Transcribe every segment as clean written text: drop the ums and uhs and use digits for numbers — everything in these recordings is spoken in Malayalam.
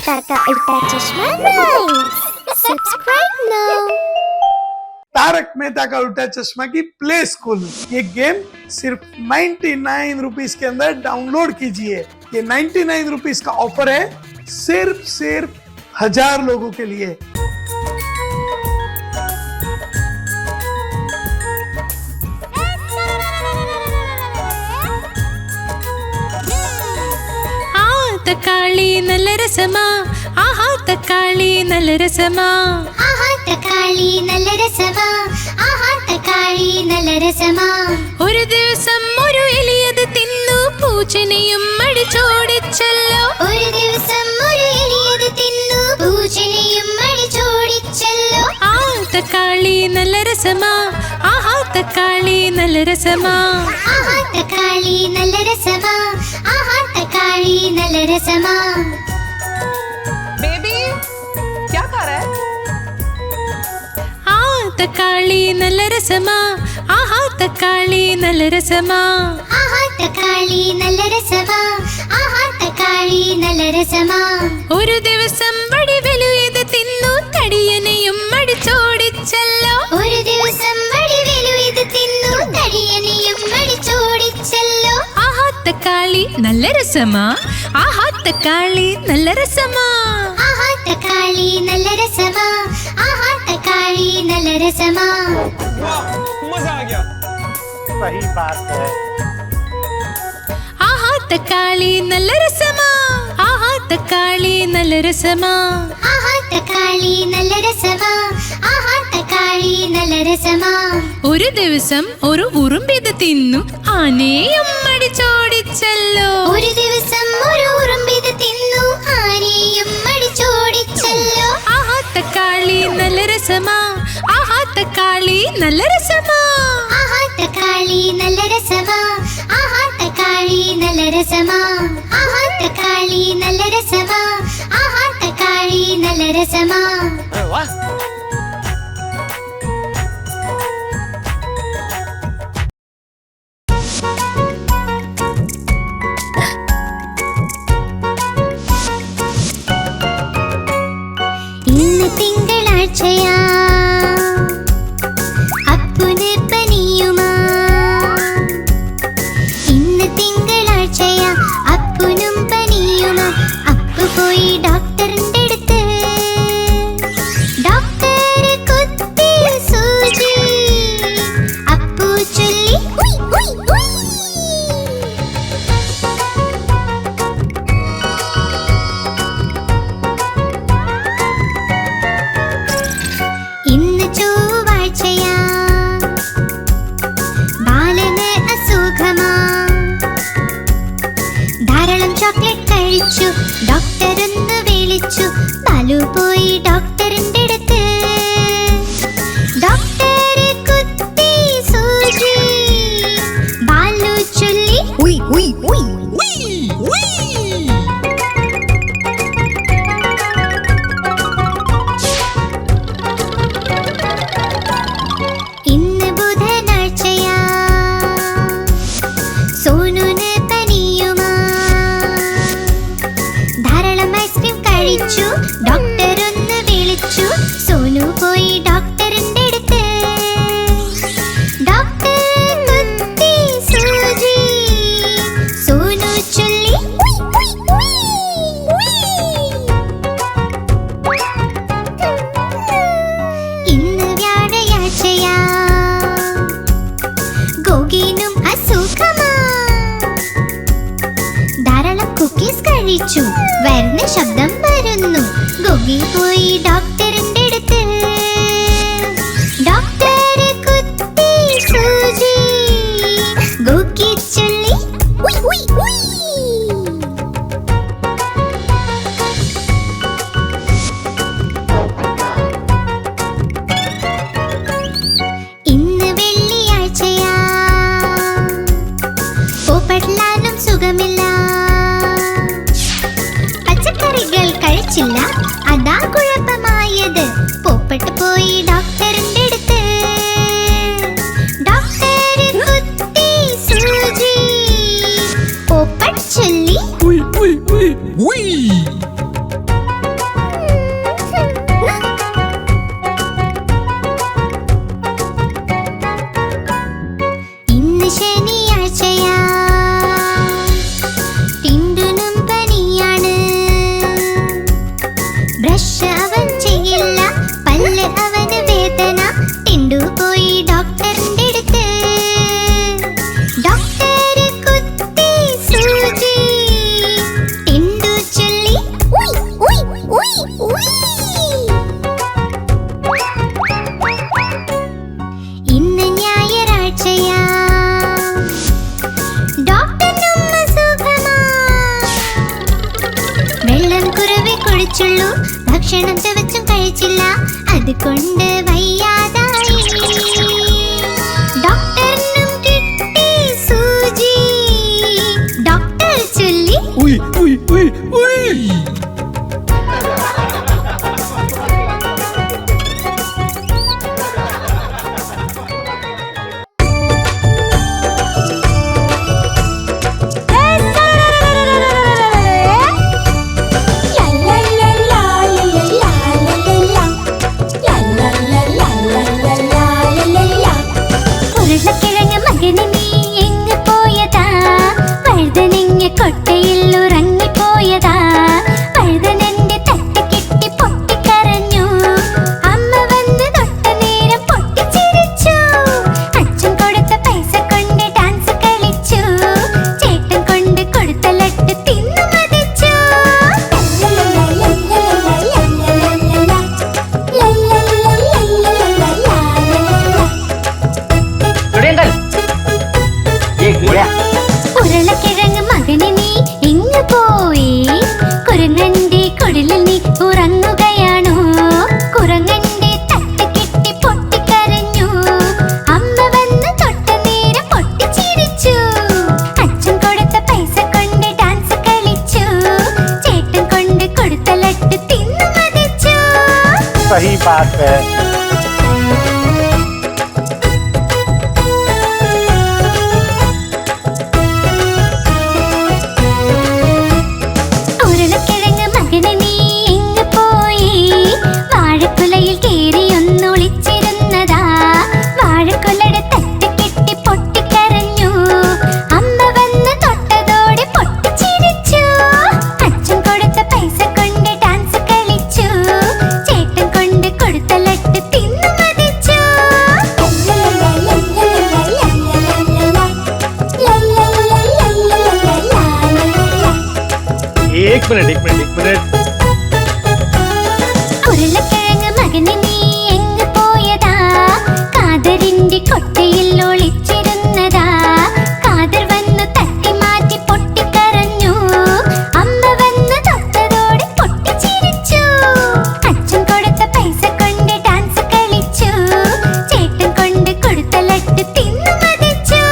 अवतार का उल्टा चश्मा rhymes. Subscribe now. Taarak Mehta का उल्टा चश्मा की प्ले स्कूल, ये गेम सिर्फ 99 रुपीज के अंदर डाउनलोड कीजिए। ये 99 रुपीज का ऑफर है, सिर्फ 1000 लोगों के लिए। തക്കാളി നല്ല രസമാ, ആഹാ തക്കാളി നല്ല രസമാ, ആഹാ തക്കാളി നല്ല രസമാ, ആഹാ തക്കാളി നല്ല രസമാ. ഒരു ദിവസം ഒരു എലിയത് തിന്നു പൂച്ചനെയും അടിച്ചോടിച്ചല്ലോ. ഒരു ദിവസം ഒരു എലിയത് തിന്നു പൂച്ചനെയും അടിച്ചോടിച്ചല്ലോ. ആ തക്കാളി നല്ല രസമാ, ആഹാ തക്കാളി നല്ല രസമാ, ആഹാ തക്കാളി നല്ല രസമാ, ആഹാ തക്കാളി നല്ല രസമാ. बेबी क्या कर रहा है? ആ തക്കാളി നല്ല രസമാ, ആഹാ തക്കാളി നല്ല രസമാ, ആഹാ തക്കാളി നല്ല രസമാ, ആഹാ തക്കാളി നല്ല രസമാ. ഒരു ദിവസം വടിവെലുയത് തിന്നു തടിയനെയും അടിച്ചോടിച്ചല്ലോ. ഒരു ദിവസം വടിവേലു ഇത് തിന്നു തടിയനെയും അടിച്ചോടിച്ചല്ലോ. ആഹാ തക്കാളി നല്ല രസമാ, ആഹാ തക്കാളി നല്ല രസമാ, ആഹാ തക്കാളി നല്ല രസമാ, ആഹാ തക്കാളി നല്ല രസമാ. वाह, मजा आ गया। सही बात है। ആഹാ തക്കാളി നല്ല രസമാ, ആഹാ തക്കാളി നല്ല രസമാ, ആഹാ തക്കാളി നല്ല രസമാ, ആഹാ തക്കാളി നല്ല രസമാ. ഒരു ദിവസം ഒരു ഉറുമ്പിത് തിന്നു ആനയും അടിച്ചോടിച്ചല്ലോ. ഒരു ദിവസം ഒരു ഉറുമ്പിത് തിന്നു ആനയും അടിച്ചോടിച്ചല്ലോ. ആഹാ തക്കാളി നല്ല രസമാ, ആഹാ തക്കാളി നല്ല രസമാ, ആഹാ തക്കാളി നല്ല രസമാ, ആഹാ തക്കാളി നല്ല രസമാ. ആഹാ തക്കാളി നല്ല രസമാ, ആഹാ തക്കാളി നല്ല രസമാ. अरे वाह। ഇന്ന് തിങ്കളാഴ്ചയാ, അപ്പുന് പനിയുമാ. ഇന്ന് തിങ്കളാഴ്ചയാ, അപ്പുനും പനിയുമാ. അപ്പു പോയി ഡോക്ടറിന്റെ അടുത്ത്. ഡോക്ടർ കുത്തി സൂചി. അപ്പു ചൊല്ലി ഉയ് ഉയ് ഉയ്. ഇന്ന് ചൊവ്വാഴ്ചയാ, ബാലന് അസുഖമാ. ധാരാളം ചോക്ലേറ്റ് കഴിച്ചു. ഡോക്ടർ ഒന്ന് വിളിച്ചു. ബാലു പോയി ഡോക്ടറിന്റെ അടുത്ത്. ഡോക്ടർ കുത്തി സൂചി. ബാലു ചൊല്ലി ഉയ് ഉയ് ഉയ്. ഇന്ന് ബുധനാഴ്ചയാ, സോനുന് പനിയുമാ. ധാരാളം ഐസ്ക്രീം കഴിച്ചു. ഡോക്ടർ ഒന്ന് വിളിച്ചു. സോനു പോയി ഡോക്ടറിന്റെ അടുത്ത്. ഡോക്ടർ കുത്തി സൂചി. സോനു ചൊല്ലി ഉയ് ഉയ് ഉയ്. ഇന്ന് വ്യാഴാഴ്ചയാ, ഗോഗിനും അസുഖമാ. ധാരാളം കുക്കീസ് കഴിച്ചു. വരുന്ന ശബ്ദം വരുന്നു. ഗോഗി പോയി ഡോക്ടറിന്റെ അടുത്ത്. ഡോക്ടർ കുത്തി സൂചി. ഗോഗി ചൊല്ലി ഉയ് ഉയ് ഉയ്. ഇന്ന് വെള്ളിയാഴ്ചയാ, പോപ്പട്ലാനും സുഖമില്ല. പച്ചക്കറികൾ കഴിച്ചില്ല, അതാ കുഴപ്പമായത്. പോപ്പട്ട് പോയി ഡോക്ടറിന്റെ അടുത്ത്. ഡോക്ടർ കുത്തി സൂചി. പോപ്പട്ട് ചൊല്ലി उई उई उई उई। കഴിച്ചുള്ളൂ, ഭക്ഷണം ചവച്ചും കഴിച്ചില്ല, അതുകൊണ്ട് വയ്യാതായി. ഡോക്ടറിനും കിട്ടി സൂചി, ഡോക്ടർ ചൊല്ലി ഉയ് ഉയ് ഉയ് ഉയ്. ഉരുളക്കിഴങ്ങ് മകന് നീ എങ്ങ് പോയതാ, വഴുതനങ്ങ കൊട്ടയിൽ ഉറങ്ങിപ്പോയതാ, വഴുതനന്റെ തട്ട് കിട്ടി പൊട്ടിക്കരഞ്ഞു, അമ്മ വന്ന് തൊട്ട നേരം പൊട്ടിച്ചിരിച്ചു, അച്ഛൻ കൊടുത്ത പൈസ കൊണ്ട് ഡാൻസ് കളിച്ചു, ചേട്ടൻ കൊണ്ട് കൊടുത്ത ലട്ട് തിന്നു മതിച്ചു. ഉരുളക്കിഴങ്ങ് മകന് നീ എങ്ങ് പോയി, കുരങ്ങന്റെ കുടിലിൽ നീ ഉറങ്ങുകയാണോ, കുരങ്ങന്റെ തട്ട് കിട്ടി പൊട്ടിക്കരഞ്ഞു, അമ്മ വന്ന് തൊട്ട നേരം പൊട്ടിച്ചിരിച്ചു, അച്ഛൻ കൊടുത്ത പൈസ കൊണ്ട് ഡാൻസ് കളിച്ചു, ചേട്ടൻ കൊണ്ട് കൊടുത്ത ലട്ട് തിന്നു മതിച്ചു. सही बात है। ഉരുളക്കിഴങ്ങ് മകന് നീ എങ്ങ് പോയി, വാഴക്കുലയിൽ കേറി ഒന്നൊളിച്ചിരുന്നതാ, വാഴക്കുലയുടെ തട്ട് കിട്ടി പൊട്ടിക്കരഞ്ഞു, അമ്മ വന്ന് തൊട്ടതോടെ പൊട്ടിച്ചിരിച്ചു, അച്ഛൻ കൊടുത്ത പൈസ കൊണ്ട് ഡാൻസ് കളിച്ചു, ചേട്ടൻ കൊണ്ട് കൊടുത്ത ലട്ട് തിന്നു മതിച്ചു. एक मिनट एक मिनट एक मिनट। ഉരുളക്കിഴങ്ങ് മകന് നീ എങ്ങ് പോയതാ, കാതറിന്റെ കൊട്ടയിൽ ഒളിച്ചിരുന്നതാ, കാതർ വന്ന് തട്ടി മാറ്റി പൊട്ടിക്കരഞ്ഞു, അമ്മ വന്ന് തൊട്ടതോടെ പൊട്ടിച്ചിരിച്ചു, അച്ഛൻ കൊടുത്ത പൈസ കൊണ്ട് ഡാൻസ് കളിച്ചു, ചേട്ടൻ കൊണ്ട് കൊടുത്ത ലട്ട് തിന്നു മതിച്ചു.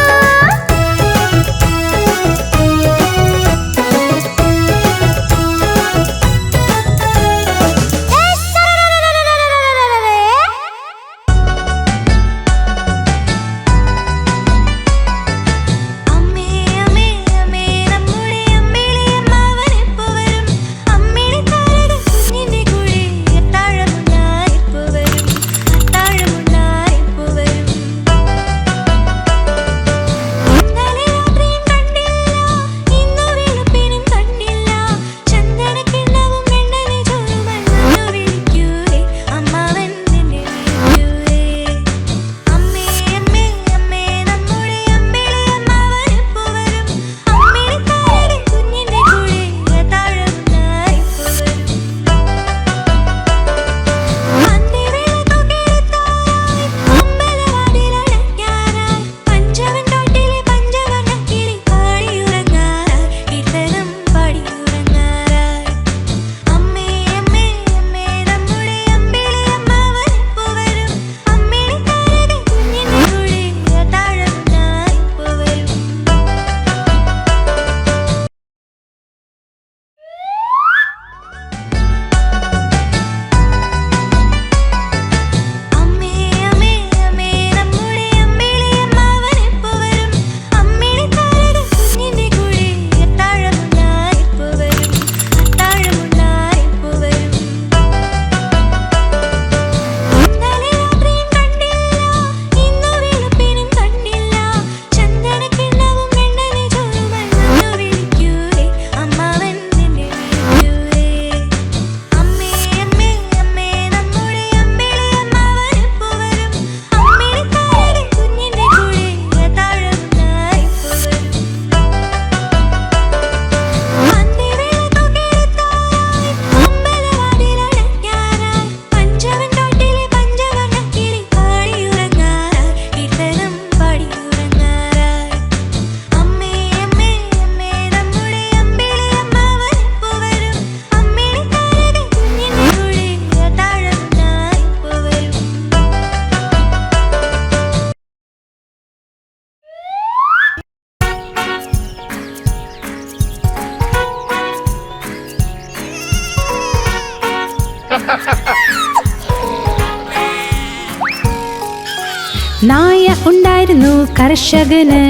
നായ ഉണ്ടായിരുന്നു കർഷകന്,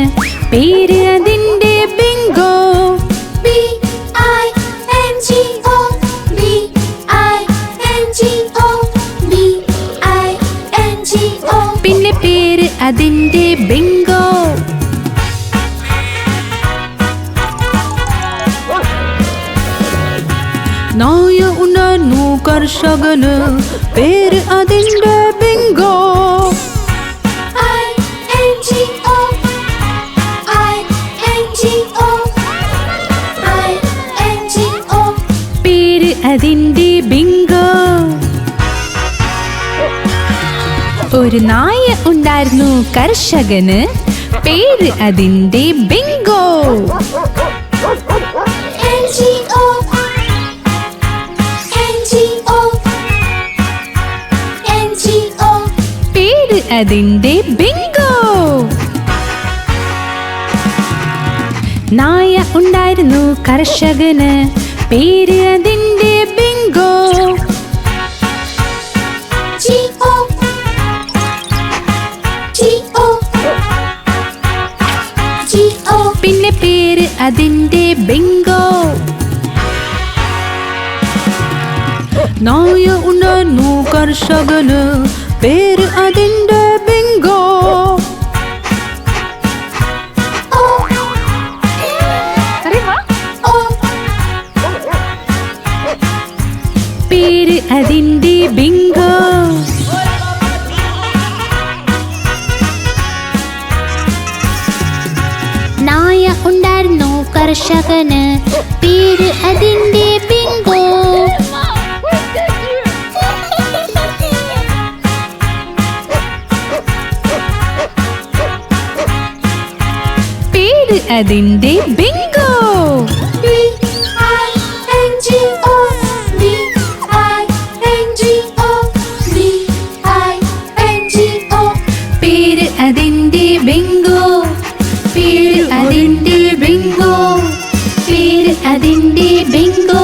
പേര് അതിന്റെ ബിങ്കോ. BINGO, BINGO, BINGO. പിന്നെ പേര് അതിന്റെ ബിങ്കോ. നായ ഉണ്ടായിരുന്നു കർഷകന്, പേര് അതിന്റെ ബിങ്കോ. INGO, INGO, INGO. പേര് അതിന്റെ ബിങ്കോ. ഒരു നായ ഉണ്ടായിരുന്നു കർഷകന്, പേര് അതിന്റെ ബിങ്കോ. NGO, NGO, NGO. പേര് അതിന്റെ ബിങ്കോ. നായ ഉണ്ടായിരുന്നു കർഷകന്, പേര് അതിന്റെ ബിങ്കോ. GO, GO, GO. പിന്നെ പേര് അതിന്റെ ബിങ്കോ. നായ ഉണ്ടായിരുന്നു കർഷകന്, പേര് അതിന്റെ ബിങ്കോ. O, O. പേര് അതിന്റെ ബിങ്കോ. നായ ഉണ്ടായിരുന്നു കർഷകന്, പേര് അതിന്റെ ബിങ്കോ. പേര് അതിന്റെ ബിങ്കോ. BINGO, BINGO, BINGO. പേര് അതിന്റെ ബിങ്കോ. പേര് അതിന്റെ ബിങ്കോ. പേര് അതിന്റെ ബിങ്കോ.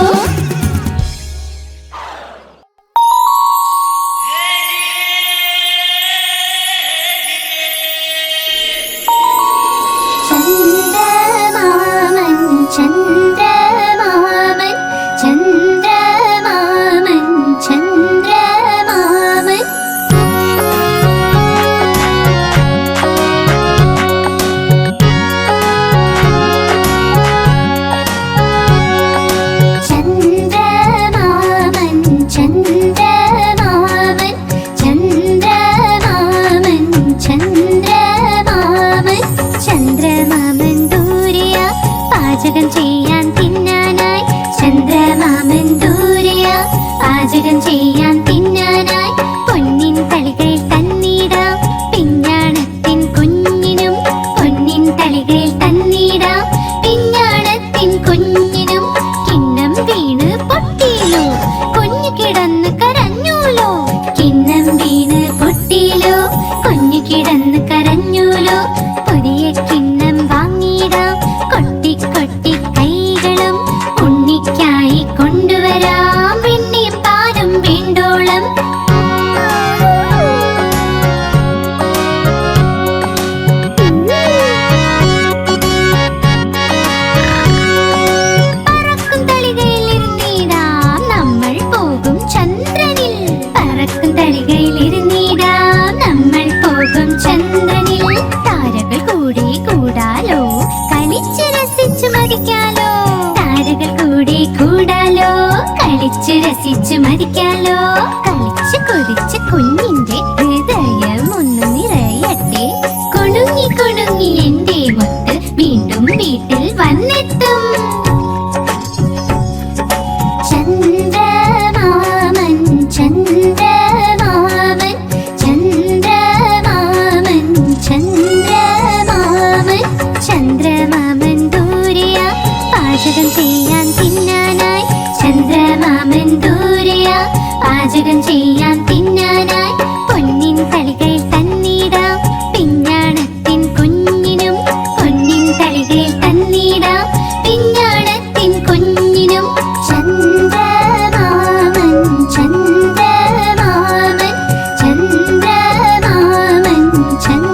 ചന്ദ്രമാമൻ ചന്ദ്രമാമൻ ചന്ദ്രമാമൻ ചന്ദ്രമാമൻ. ചന്ദ്രമാമൻ ചന്ദ്രമാമൻ ചന്ദ്രമാമൻ ചന്ദ്രമാമൻ. ചന്ദ്രമാമൻ ദൂരെയ പാചകം ചെയ്യാൻ തിന്നാനായി. ചന്ദ്രമാമൻ ദൂരെയ പാചകം ചെയ്യാൻ തിന്നാനായി. പൊന്നിൻ തളികളിൽ തന്നിടാം പിഞ്ഞാണത്തിൻ കുഞ്ഞിനും. പൊന്നിൻ തളികളിൽ തന്നിടാം പിഞ്ഞാണത്തിൻ കുഞ്ഞിനും. കിണ്ണം വീണ് പൊട്ടിയിലോ, കുഞ്ഞു കിടന്ന് കരഞ്ഞൂലോ. കിണ്ണം വീണ് പൊട്ടിയിലോ, കുഞ്ഞു കിടന്ന് കരഞ്ഞൂലോ. പുതിയ കിണ്ണം വാങ്ങിയിടാം കൊട്ടി കൊട്ടി കൈകളും. ഉണ്ണിക്കായി കൊണ്ടുവരാം വെണ്ണയും പാലും വേണ്ടോളം. പറക്കും തളികയിലിരുന്നിടാം നമ്മൾ പോകും ചന്ദ്രനിൽ. പറക്കും തളികയിലിരുന്നിടാം നമ്മൾ പോകും ചന്ദ്രനിൽ. താരകൾ കൂടി കൂടാലോ, കളിച്ച് രസിച്ചു മതിക്കാലോ. താരകൾ കൂടി കൂടാലോ, കളിച്ച് രസിച്ചു മതിക്കാലോ. കളിച്ച് കൊതിച്ച് കുഞ്ഞിന്റെ ഹൃദയം ഒന്ന് നിറയട്ടെ. കുണുങ്ങി കുണുങ്ങി എന്റെ മുത്ത് വീണ്ടും വീട്ടിൽ വന്നെത്തും. ചന്ദ്രമാമൻ ചന്ദ്രമാമൻ ചന്ദ്രമാമൻ ചന്ദ്രമാമൻ. ചന്ദ്രമാമൻ ദൂരെയ പാചകം ചെയ്യാൻ തിന്നാനായി. ചന്ദ്രമാമൻ ദൂരെയ പാചകം ചെയ്യാൻ തിന്നാനായി. പൊന്നിൻ തളികളിൽ തന്നിടാം പിഞ്ഞാണത്തിൻ കുഞ്ഞിനും. പൊന്നിൻ തളികളിൽ തന്നിടാം പിഞ്ഞാണത്തിൻ കുഞ്ഞിനും. ചന്ദ്രമാമൻ ചന്ദ്രമാമൻ ചന്ദ്രമാമൻ ചന്ദ്ര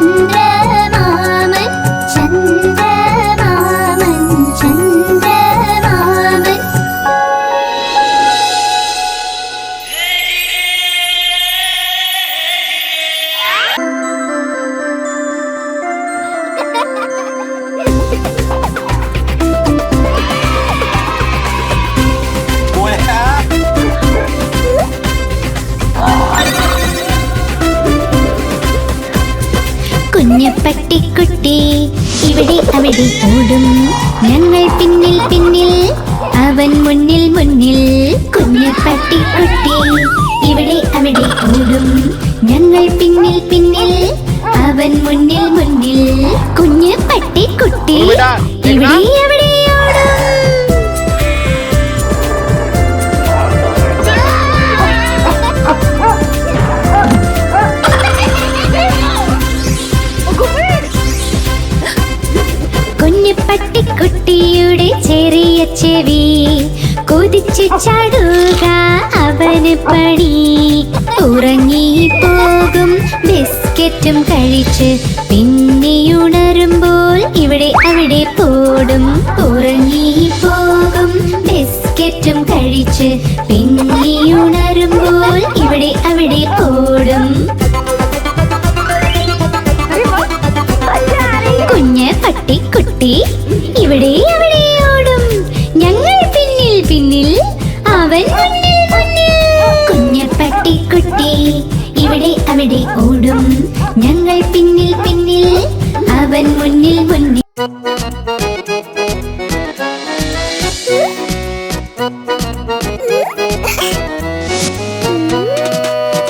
അവിടെ ഓടും ഞങ്ങൾ പിന്നിൽ പിന്നിൽ അവൻ മുന്നിൽ മുന്നിൽ കുഞ്ഞു പട്ടിക്കുട്ടി ഇവിടെ അവിടെ ഓടും ഞങ്ങൾ പിന്നിൽ പിന്നിൽ അവൻ മുന്നിൽ മുന്നിൽ കുഞ്ഞു പട്ടിക്കുട്ടി ഇവിടെ അവിടെ ഓടും. കുഞ്ഞു പട്ടിക്കുട്ടിയുടെ ചെറിയ ചെവി കൊതിച്ചു ചാടുക അവന് പണി ഉറങ്ങിപ്പോകും ബിസ്ക്കറ്റും കഴിച്ച് പിന്നെയുണരുമ്പോൾ ഇവിടെ അവിടെ പോടും ഉറങ്ങിപ്പോകും ബിസ്ക്കറ്റും കഴിച്ച് പിന്നെയുണരുമ്പോൾ ഇവിടെ അവിടെ പോടും. കുഞ്ഞ് പട്ടിക്കുട്ടി ഇവിടെ അവിടെ ഓടും ഞങ്ങൾ പിന്നിൽ പിന്നിൽ അവൻ മുന്നിൽ മുന്നിൽ കുഞ്ഞ് പട്ടിക്കുട്ടി ഇവിടെ അവിടെ ഓടും ഞങ്ങൾ പിന്നിൽ പിന്നിൽ അവൻ മുന്നിൽ മുന്നിൽ.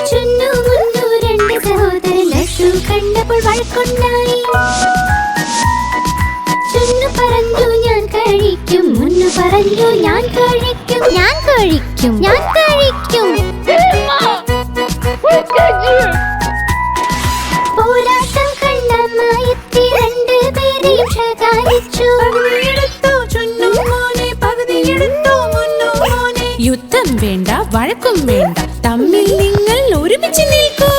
ചുന്നു മുന്നു രണ്ട് സഹോദരൻ ലഡ്ഡു കണ്ടപ്പോൾ വഴക്കുണ്ടായി. ചുന്നു പറഞ്ഞു ഞാൻ കഴിക്കും, മുന്നു പറഞ്ഞു ഞാൻ കഴിക്കും, ഞാൻ കഴിക്കും, ഞാൻ കഴിക്കും. പോരാട്ടം കണ്ട മായത്തി രണ്ടുപേരെയും ശകാരിച്ചു. യുദ്ധം വേണ്ട, വഴക്കും വേണ്ട, തമ്മിൽ നിങ്ങൾ ഒരുമിച്ച് നിൽക്കൂ.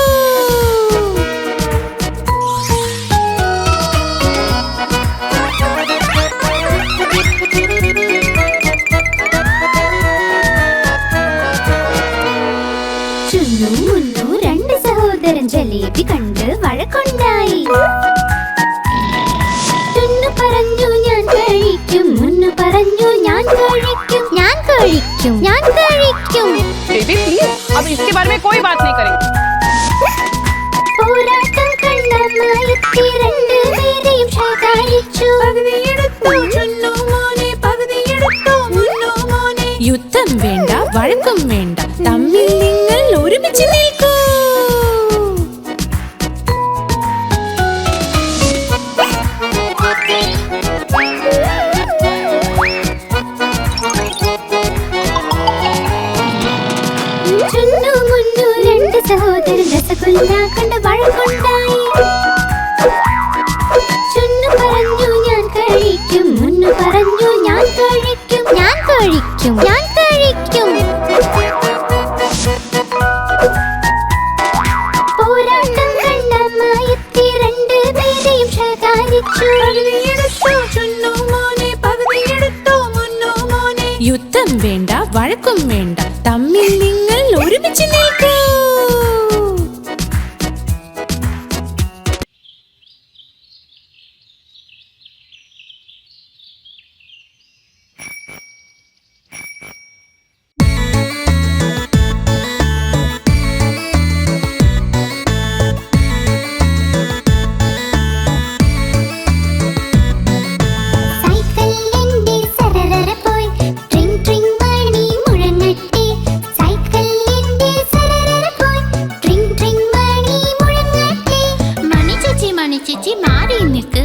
ചുന്നു മുന്നു രണ്ട് സഹോദരൻ ജലേബി കണ്ട് വഴക്കുണ്ടായി. ചുന്നു പറഞ്ഞു ഞാൻ കഴിക്കും, മുന്നു പറഞ്ഞു ഞാൻ കഴിക്കും, ഞാൻ കഴിക്കും, ഞാൻ കഴിക്കും. बेबी प्लीज अब इसके बारे में कोई बात नहीं करेंगे. പോരാട്ടം കണ്ട മായത്തി രണ്ടുപേരെയും ശകാരിച്ചു. യുദ്ധം വേണ്ട, വഴക്കും വേണ്ട, തമ്മിൽ നിങ്ങൾ ഒരുമിച്ച് നിൽക്കൂ. ചുന്നു മുന്നു രണ്ട് സഹോദരൻ രസഗുല്ല കണ്ട് വഴക്കുണ്ടായി. ചുന്നു പറഞ്ഞു ഞാൻ കഴിക്കും, മുന്നു പറഞ്ഞു ഞാൻ കഴിക്കും, ഞാൻ കഴിക്കും, ഞാൻ കഴിക്കും. പോരാട്ടം കണ്ട മായത്തി രണ്ടുപേരെയും ശകാരിച്ചു. യുദ്ധം വേണ്ട, വഴക്കും വേണ്ട, തമ്മിൽ നിങ്ങൾ ഒരുമിച്ച് നിൽക്കൂ. സൈക്കിൾ എന്റെ സരരര പോയി ട്രിങ് ട്രിങ് മണി മുഴങ്ങട്ടെ. സൈക്കിൾ എന്റെ സരരര പോയി ട്രിങ് ട്രിങ് മണി മുഴങ്ങട്ടെ. മണി ചേച്ചി മാറി നിൽക്ക്,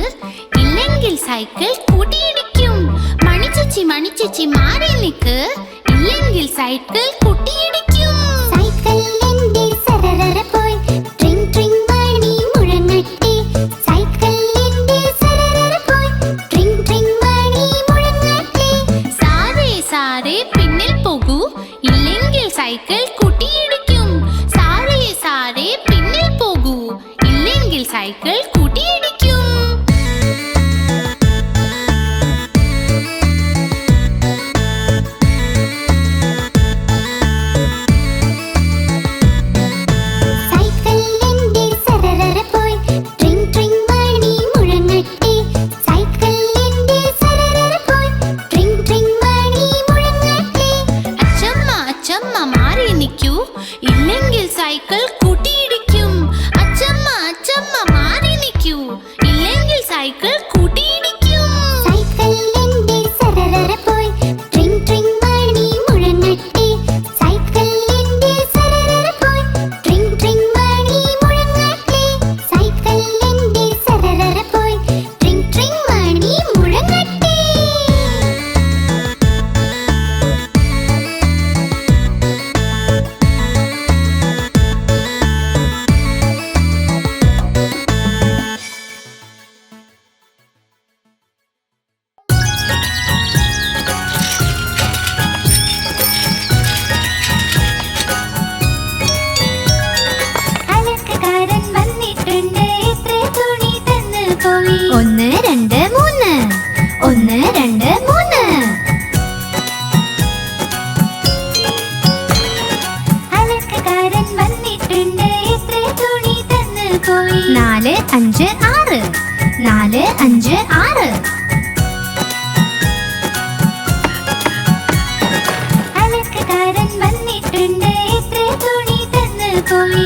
ഇല്ലെങ്കിൽ സൈക്കിൾ കൂട്ടിയിടിക്കും. മണി ചേച്ചി മാറി നിൽക്ക്, ഇല്ലെങ്കിൽ സൈക്കിൾ കൂട്ടിയിടിക്കും. സൈക്കിൾ എന്റെ സരരര പോയി ട്രിങ് ട്രിങ് മണി മുഴങ്ങട്ടെ. സൈക്കിൾ എന്റെ സരരര പോയി ട്രിങ് ട്രിങ് മണി മുഴങ്ങട്ടെ. സാരേ പിന്നിൽ പോകൂ, ഇല്ലെങ്കിൽ സൈക്കിൾ കൂട്ടിയിടിക്കും. സാരേ പിന്നിൽ പോകൂ, ഇല്ലെങ്കിൽ സൈക്കിൾ കൂട്ടിയിടിക്കും. സൈക്കിൾ എന്റെ സരരര പോയി ട്രിങ് ട്രിങ് മണി മുഴങ്ങട്ടെ. സൈക്കിൾ എന്റെ സരരര പോയി ട്രിങ് ട്രിങ് മണി മുഴങ്ങട്ടെ. അച്ചമ്മ മാറി നിൽക്കൂ,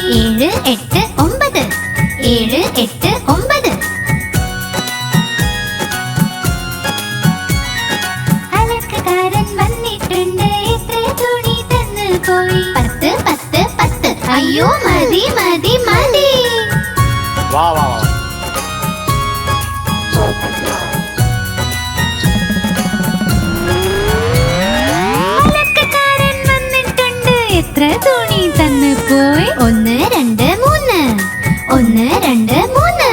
7 8 9 7 8 9 അലക്കുകാരൻ വന്നിട്ടുണ്ട് എത്ര തുണി തന്നു പോയി 10 10 10 അയ്യോ മതി മതി മതി वाह वाह वाह അലക്കുകാരൻ വന്നിട്ടുണ്ട് എത്ര തുണി തന്നു പോയി 1 2 3 1 2 3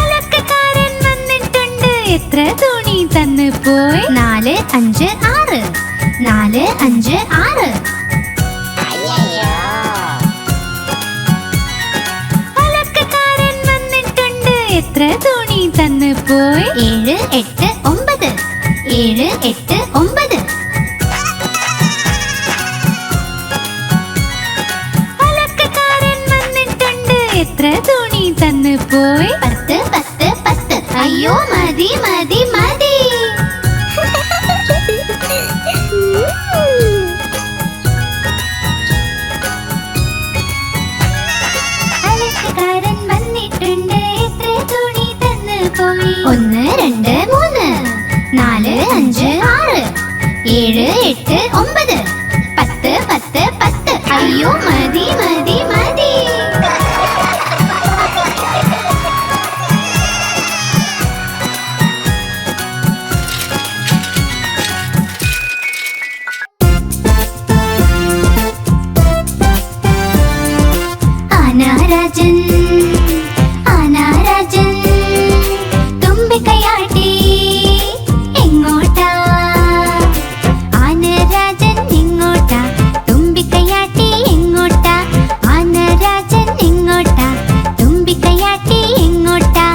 അലക്കുകാരൻ വന്നിട്ടുണ്ട് എത്ര തുണി തന്നു പോയി 4 5 6 4 5 6 അലക്കുകാരൻ വന്നിട്ടുണ്ട് എത്ര തുണി തന്നു പോയി 7 8 9 7 8 9 അലക്കുകാരൻ വന്നിട്ടുണ്ട് എത്ര തുണി തന്നു പോയി 10 10 10 അയ്യോ മതി മതി മതി അലക്കുകാരൻ വന്നിട്ടുണ്ട് എത്ര തുണി തന്നു പോയി 1 2 3 4 5 6 7 8 9 10 10 10 അയ്യോ മതി മതി മതി ആനാരാജൻ ആനാരാജൻ തുമ്പിക്കൈയാട്ടി എങ്ങോട്ടാ ആനരാജൻ എങ്ങോട്ടാ തുമ്പിക്കൈയാട്ടി എങ്ങോട്ടാ ആനരാജൻ എങ്ങോട്ടാ തുമ്പിക്കൈയാട്ടി എങ്ങോട്ടാ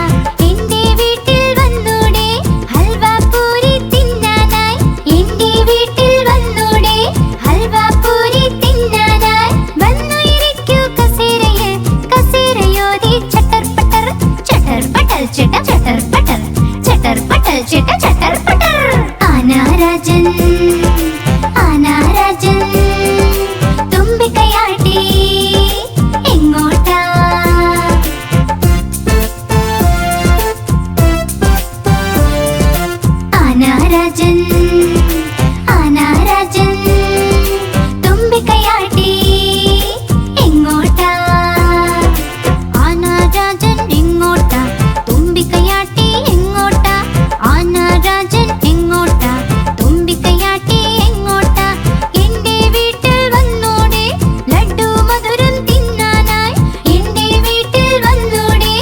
എന്റെ വീട്ടിൽ വന്നൂടെ ഹൽവാപൂരി തിന്നാനായി എന്റെ വീട്ടിൽ വന്നൂടെ ഹൽവാപൂരി തിന്നാനായി വന്നു ഇരിക്കൂ കസേരയിൽ കസേരയോതി ചട്ടർ പട്ടർ ചിട്ട ചട്ടർ പട്ടർ ചിട്ട ചട്ടർ പട്ടർ ആനാരാജൻ ആനാരാജൻ തുമ്പിക്കൈയാട്ടി എങ്ങോട്ടാ ആനാരാജൻ ആനാരാജൻ തുമ്പിക്കൈയാട്ടി എങ്ങോട്ടാ ആനാരാജൻ എങ്ങോട്ടാ തുമ്പിക്കൈയാട്ടി എങ്ങോട്ടാ ആനാരാജൻ എങ്ങോട്ടാ തുമ്പിക്കൈയാട്ടി എങ്ങോട്ടാ എന്റെ വീട്ടിൽ വന്നൂടെ ലഡ്ഡു മധുരം തിന്നാനായി എന്റെ വീട്ടിൽ വന്നൂടെ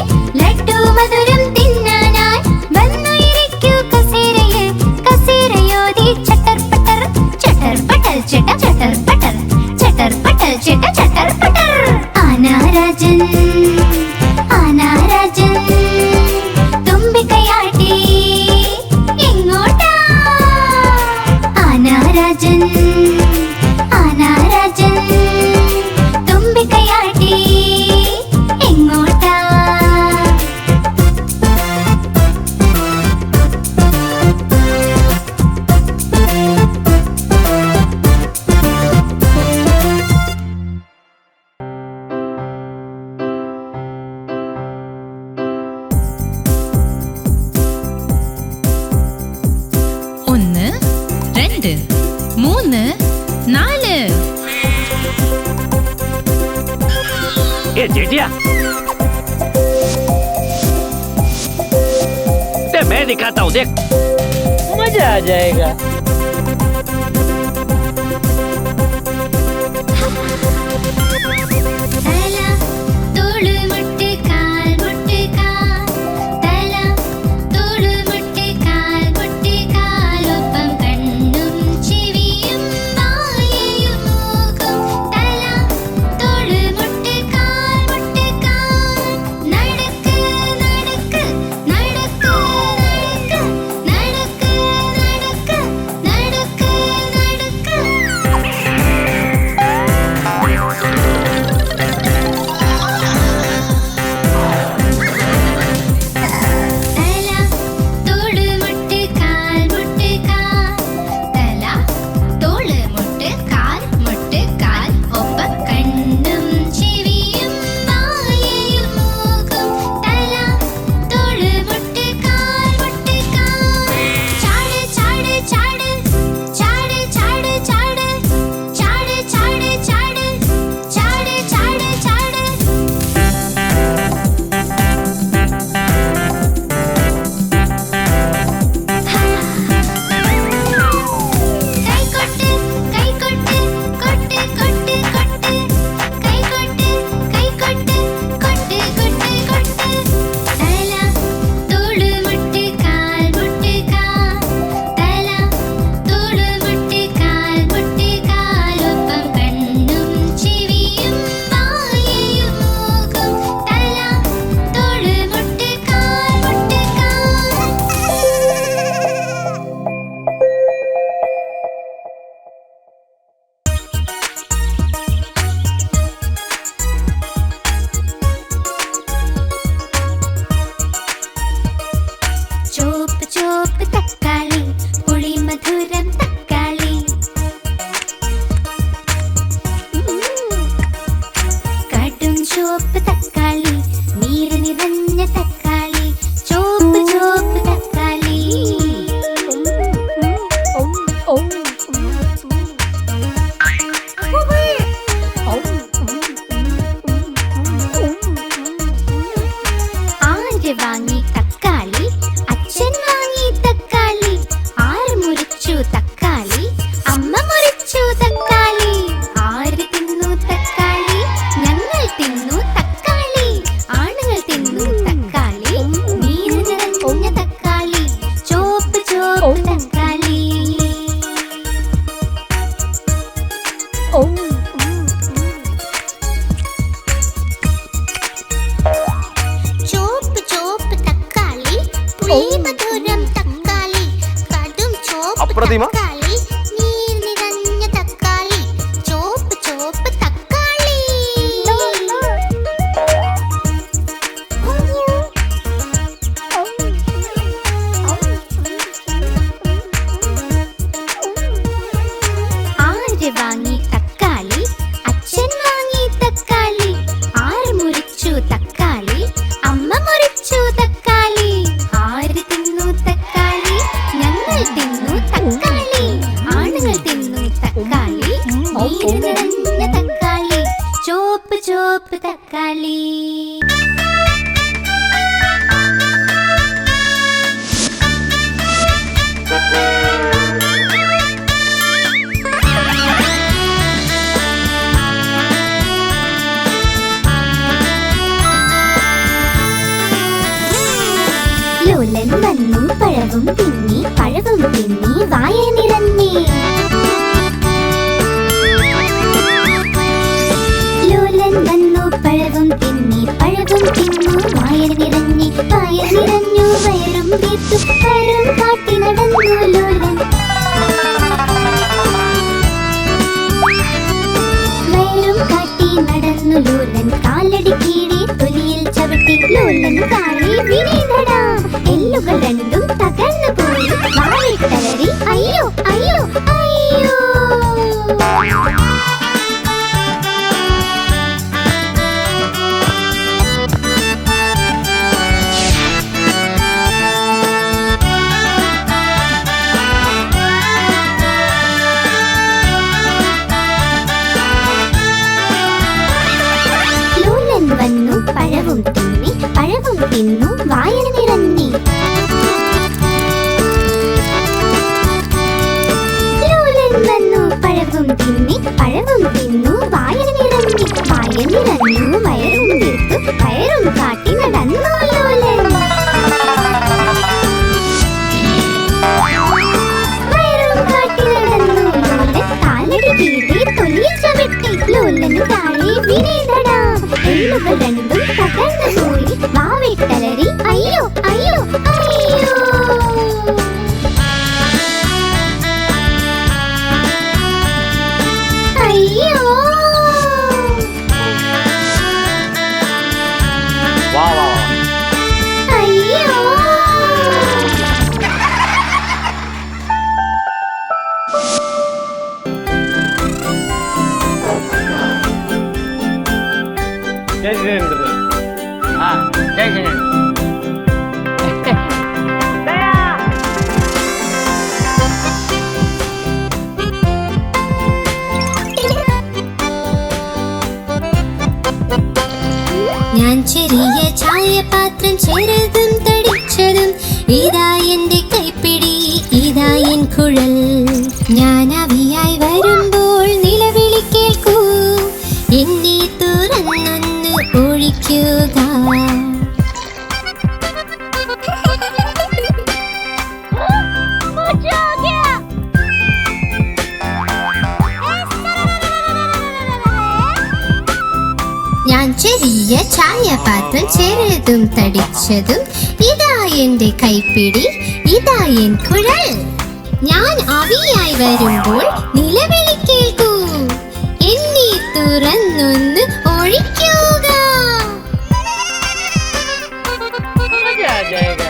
ലഡ്ഡു മധുരം തിന്നാനായി വന്നു ഇരിക്കൂ കസേരയിൽ കസേരയോതി ചട്ടർ പട്ടർ ചിട്ട ചട്ടർ പട്ടർ ആനാരാജൻ ആനാരാജൻ തുമ്പിക്കൈയാട്ടി എങ്ങോട്ടാ ആനാരാജൻ ആനാരാജൻ തുമ്പിക്കൈയാട്ടി എങ്ങോട്ടാ ഒന്ന് രണ്ട് മൂന്ന് നാല് ये जेठिया ते मैं दिखाता हूँ देख मजा आ जाएगा തല തോള് മുട്ട് കാൽ മുട്ട് കാൽ തല തോള് മുട്ട് കാൽ മുട്ട് കാൽ ഒപ്പം കണ്ണും ചെവിയും വായയും മൂക്കും തല തോള് മുട്ട് കാൽ നടക്ക് നടക്ക് നടക്ക് നടക്ക് നടക്ക് നടക്ക് ചോപ്പ് ചോപ്പ് തക്കാളി പുളി മധുരം തക്കാളി കടും ചോപ്പ് തക്കാളി നീര് നിറഞ്ഞ തക്കാളി ചോപ്പ് ചോപ്പ് തക്കാളി ആര് വാങ്ങി തക്കാളി അച്ഛൻ വാങ്ങി തക്കാളി ആര് മുറിച്ചു തക്കാളി അമ്മ മുറിച്ചു തക്കാളി ആര് തിന്നു തക്കാളി ഞങ്ങൾ തിന്നു തക്കാളി ആണുങ്ങൾ തിന്നു തക്കാളി നീര് നിറഞ്ഞ തക്കാളി ചോപ്പ് ചോപ്പ് തക്കാളി ചോപ്പ് ചോപ്പ് തക്കാളി പുളി മധുരം തക്കാളി കടും ചോപ്പ് അപ്രതിമ. തക്കാളി നീർ നിറഞ്ഞ തക്കാളി ചോപ്പ് ചോപ്പ് തക്കാളി ആര് വാങ്ങി തക്കാളി അച്ഛൻ വാങ്ങി തക്കാളി ആര് മുറിച്ചു തക്കാളി അമ്മ മുറിച്ചു തക്കാളി ആര് തിന്നു തക്കാളി ഞങ്ങൾ തിന്നു തക്കാളി ആണുങ്ങൾ തിന്നു തക്കാളി നീര് നിറഞ്ഞ തക്കാളി ചോപ്പ് ചോപ്പ് തക്കാളി ലോലൻ വന്നു പഴവും തിന്നി വായ നിറഞ്ഞേ ലോലൻ വന്നു പഴവും തിന്നി വായ നിറഞ്ഞു വയറും വീർത്തു പഴം കാട്ടി നടന്നു ലോലൻ വയറും കാട്ടി നടന്നു ലോലൻ കാലടി കീഴെ തൊലിയിൽ ചവിട്ടി ലോലൻ കാളി വിനീതടാ എല്ലുകൾ രണ്ടും തകർന്നു പോയി വാളിട്ടലറി അയ്യോ അയ്യോ അയ്യോ ലോലൻ വന്നു പഴവും തിന്നു വായ നിറഞ്ഞി ലോലൻ വന്നു പഴവും തിന്നു വായ നിറഞ്ഞു വയറും വീർത്തു പയറും കാട്ടി നടന്നു ലോലൻ വയറും കാട്ടി നടന്നു ലോലൻ കാലടി കീഴെ തൊലിയിൽ ചവിട്ടി ലോലൻ കാളി വിനീതടാ എല്ലുകൾ രണ്ടും തകർന്നു പോയി വാവിട്ടലറി അയ്യോ അയ്യോ അയ്യോ അയ്യോ അയ്യോ जय जिनेंद्र। हाँ जय जिनेंद्र। ഞാൻ ചെറിയ ചായപാത്രം ചെറുതും തടിച്ചതും ഇതാ എന്റെ കൈപ്പിടി ഇതാ എൻ കുഴൽ ഞാൻ അവിയായി വരുമ്പോൾ നിലവിളി കേൾക്കൂ എന്നെ തുറന്നൊന്ന് ഒഴിക്കുക ഞാൻ ചെറിയ ചായപാത്രം ചെറുതും തടിച്ചതും ഇതാ എന്റെ കൈപ്പിടി ഇതാ എൻ കുഴൽ ഞാൻ ആവിയായി വരുമ്പോൾ നിലവിളി കേൾക്കൂ എന്നെ തുറന്നൊന്ന് ഒഴിക്കുക मजा आ जाएगा।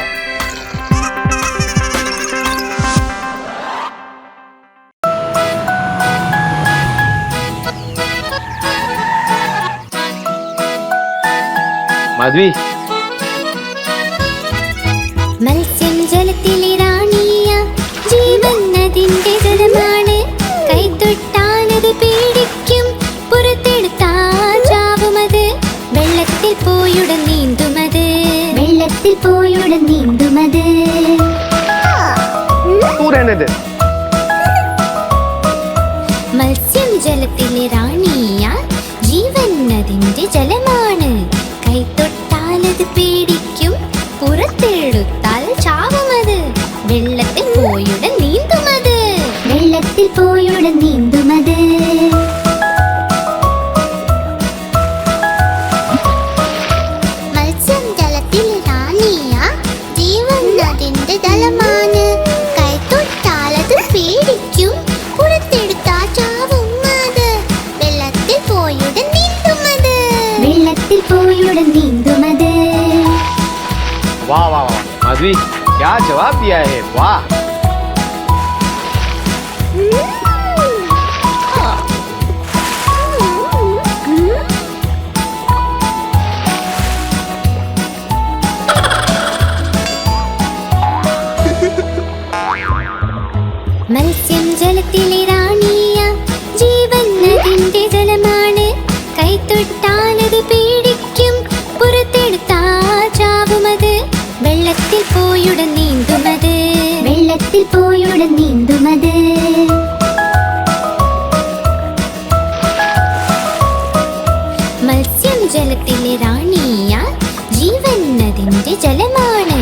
മാധവി മത്സ്യം ജലത്തിലെ റാണിയ ജീവൻ അതിന്റെ ജലമാണ് കൈതൊട്ടാലത് പേടിക്കും പുറത്തെടുത്താൽ ചാവുമത് വെള്ളത്തിൽ പോയുടൻ നീന്തുമത് വെള്ളത്തിൽ പോയുടൻ നീന്തുമത് മത്സ്യം ജലത്തിലെ റാണിയ ജീവൻ അതിന്റെ ജലമാണ് കൈതൊട്ടാലത് പേടിക്കും പുറത്തെടുത്താൽ ചാവുമത് വെള്ളത്തിൽ പോയുടൻ നീന്തുമത് വെള്ളത്തിൽ പോയുടൻ നീന്തുമത് മത്സ്യം ജലത്തിൽ റാണിയ ജീവൻ അതിന്റെ ജലമാണ് കൈതൊട്ടാലത് പേടിക്കും പുറത്തെടുത്താൽ ചാവുമത് വെള്ളത്തിൽ പോയുടൻ നീന്തുമത് വെള്ളത്തിൽ പോയുടൻ നീന്തുമത് वाह वाह वाह माधवी क्या जवाब दिया है वाह മത്സ്യം ജലത്തിലെ റാണിയ ജീവൻ അതിന്റെ ജലമാണ് കൈതൊട്ടാലത് പേടിക്കും പുറത്തെടുത്താൽ ചാവുമത് വെള്ളത്തിൽ പോയുടൻ നീന്തുമത് വെള്ളത്തിൽ പോയുടൻ നീന്തുമത് മത്സ്യം ജലത്തിലെ റാണിയ ജീവൻ അതിന്റെ ജലമാണ്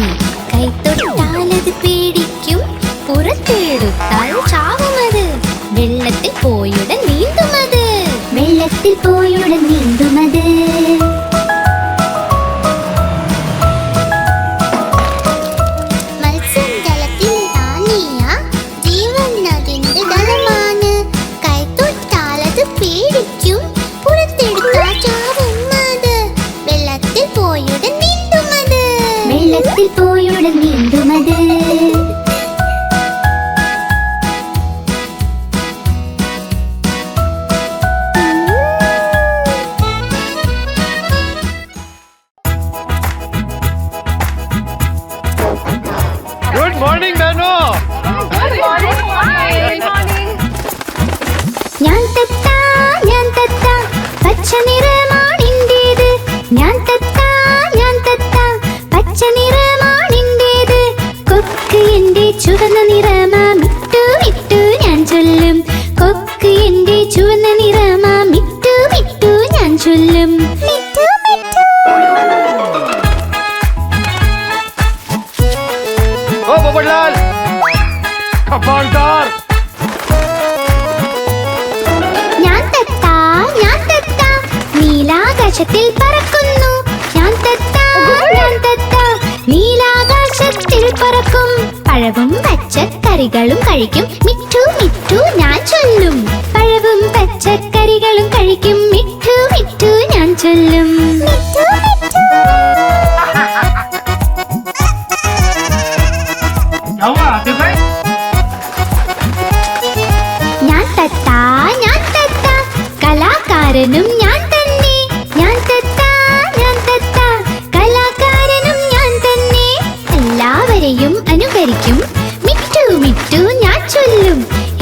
കൈതൊട്ടാലത് പേടിക്കും പുറത്തെടുത്താൽ ചാവുമത് വെള്ളത്തിൽ പോയുടൻ നീന്തുമത് വെള്ളത്തിൽ പോയുടൻ നീന്തുമത് മത്സ്യം ജലത്തിൽ റാണിയ ജീവൻ അതിന്റെ ജലമാണ് കൈതൊട്ടാലത് പേടിക്കും പുറത്തെടുത്താൽ ചാവുമത് വെള്ളത്തിൽ പോയുടൻ നീന്തുമത് വെള്ളത്തിൽ പോയുടൻ നീന്തുമത് गुड मॉर्निंग बहनों ഞാൻ തത്ത പച്ച നിറമാണിൻ്റേത് ഞാൻ തത്ത പച്ച നിറമാണിൻ്റേത് കൊക്ക് എൻ്റെ ചുവന്ന നിറമാ മിട്ടു മിട്ടു ഞാൻ ചൊല്ലും കൊക്ക് എൻ്റെ ചുവന്ന നിറമാ മിട്ടു മിട്ടു ഞാൻ ചൊല്ലും മിട്ടു മിട്ടു ओ पोपटलाल कमांडर ഞാൻ തത്ത നീലാകാശത്തിൽ പറക്കുന്നു ഞാൻ തത്ത നീലാകാശത്തിൽ പറക്കും പഴവും പച്ചക്കറികളും കഴിക്കും മിട്ടു മിട്ടു ഞാൻ ചൊല്ലും പഴവും പച്ചക്കറികളും കഴിക്കും മിട്ടു മിട്ടു ഞാൻ ചൊല്ലും മിട്ടു മിട്ടു ഞാൻ തത്ത കലാകാരനും ഞാൻ തന്നെ ഞാൻ തത്ത കലാകാരനും ഞാൻ തന്നെ എല്ലാവരെയും അനുകരിക്കും മിട്ടു മിട്ടു ഞാൻ ചൊല്ലും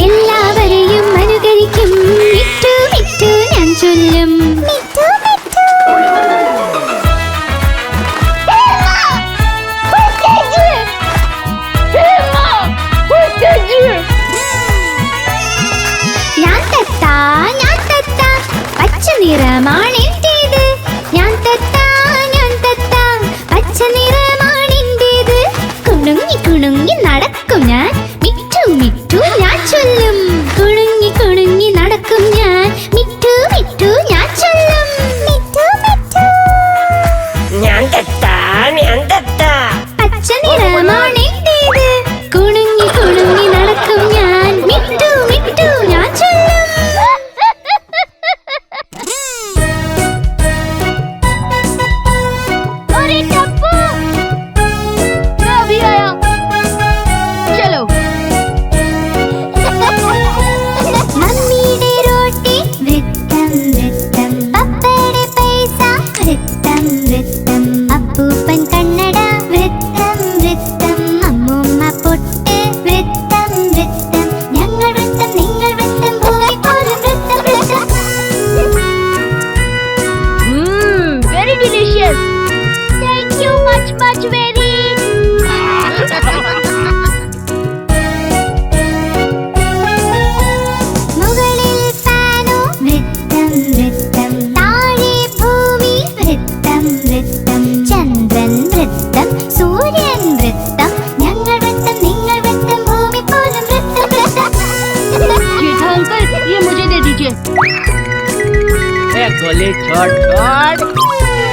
എല്ലാവരെയും അനുകരിക്കും മിട്ടു മിട്ടു ഞാൻ ചൊല്ലും മിട്ടു മിട്ടു ഞാൻ തത്ത പച്ച നിറമാണെൻ്റേത് ഞാൻ തത്ത പച്ച നിറമാണെൻ്റേത് കുണുങ്ങി കുണുങ്ങി നടക്കും ഞാൻ മിട്ടു മിട്ടു ഞാൻ ചൊല്ലും കുണുങ്ങി കുണുങ്ങി നടക്കും ഞാൻ മിട്ടു മിട്ടു ഞാൻ ചൊല്ലും മിട്ടു മിട്ടു പച്ച നിറമാണെൻ്റേത് കുണുങ്ങി കുണുങ്ങി നടക്കും ഞാൻ മിട്ടു മിട്ടു ഞാൻ ചൊല്ലും चले छोड़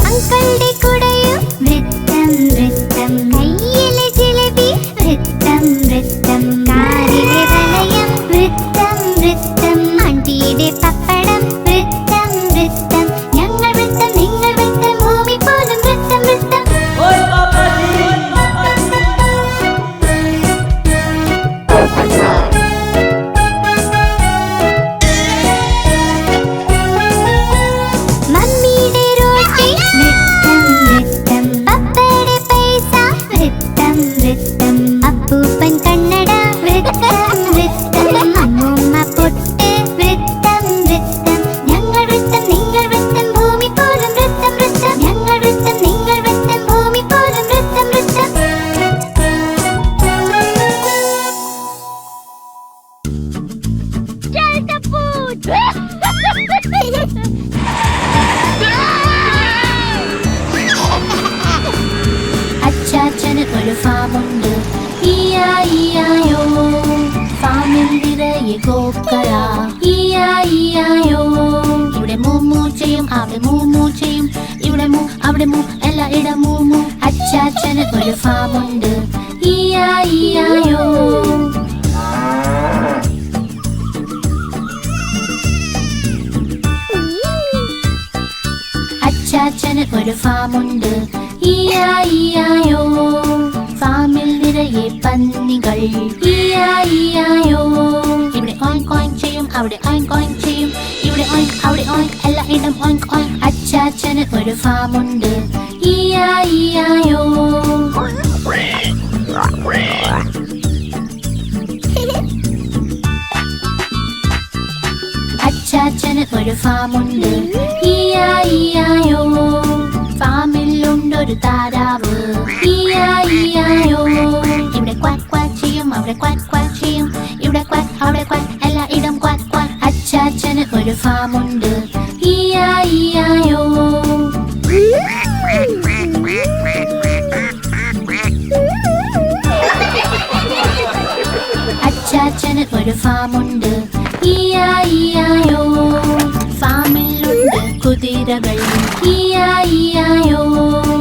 അങ്കളുടെ കുടയും വൃത്തം വൃത്തം കയ്യിലെ ജിലേബി വൃത്തം വൃത്തം കാലിലെ വലയം വൃത്തം വൃത്തം ആണ്ടിയുടെ പപ്പടം വൃത്തം വൃത്തം ഞങ്ങൾ വൃത്തം നിങ്ങൾ വൃത്തം ഭൂമി പോലും വൃത്തം വൃത്തം മമ്മിയുടെ റോട്ടി വൃത്തം വൃത്തം പപ്പയുടെ പൈസ വൃത്തം വൃത്തം അപ്പൂപ്പൻ കണ്ണട വൃത്തം വൃത്തം അമ്മൂമ്മ പൊട്ട് വൃത്തം വൃത്തം ഞങ്ങൾ വൃത്തം നിങ്ങൾ വൃത്തം ഭൂമി പോലും വൃത്തം വൃത്തം ഞങ്ങൾ വൃത്തം നിങ്ങൾ വൃത്തം ഭൂമി പോലും വൃത്തം വൃത്തം അച്ചാച്ചന് ഒരു ഫാമുണ്ട് ഇയായിയായോ ഫാമിൽ നിറയെ കോക്കള ഇയായിയായോ ഇവിടെ മൂമൂ ചെയ്യും അവിടെ മൂമൂ ചെയ്യും ഇവിടെ മൂ അവിടെ മൂ എല്ലായിടം മൂമൂ അച്ചാച്ചന് ഒരു ഫാമുണ്ട് ഇയായിയായോ അച്ചാച്ചന് ഒരു ഫാമുണ്ട് ഇയായിയായോ ഫാമിൽ നിറയെ പന്നികൾ ഇയായിയായോ ഇവിടെ ഓink ഓink ചെയ്യും അവിടെ ഓink ഓink ചെയ്യും ഇവിടെ ഓink അവിടെ ഓink എല്ലായിടം ഓink ഓink അച്ചാച്ചന് ഒരു ഫാമുണ്ട് ഇയായിയായോ അച്ചാച്ചന് ഒരു ഫാമുണ്ട് ഇയായിയായോ ഫാമിലുണ്ടൊരു താരാവ് ഇയായിയായോ ഇവിടെ ക്വാക്ക് ക്വാക്ക് ചെയ്യും അവിടെ ക്വാക്ക് ക്വാക്ക് ചെയ്യും ഇവിടെ ക്വാക്ക് അവിടെ ക്വാക്ക് എല്ലായിടം ക്വാക്ക് ക്വാക്ക് അച്ചാച്ചന് ഒരു ഫാമുണ്ട് ഇയായിയായോ അച്ചാച്ചന് ഒരു ഫാമുണ്ട് ഇയായിയായോ ഫാമിലുണ്ട് കുതിരകൾ ഇയായിയായോ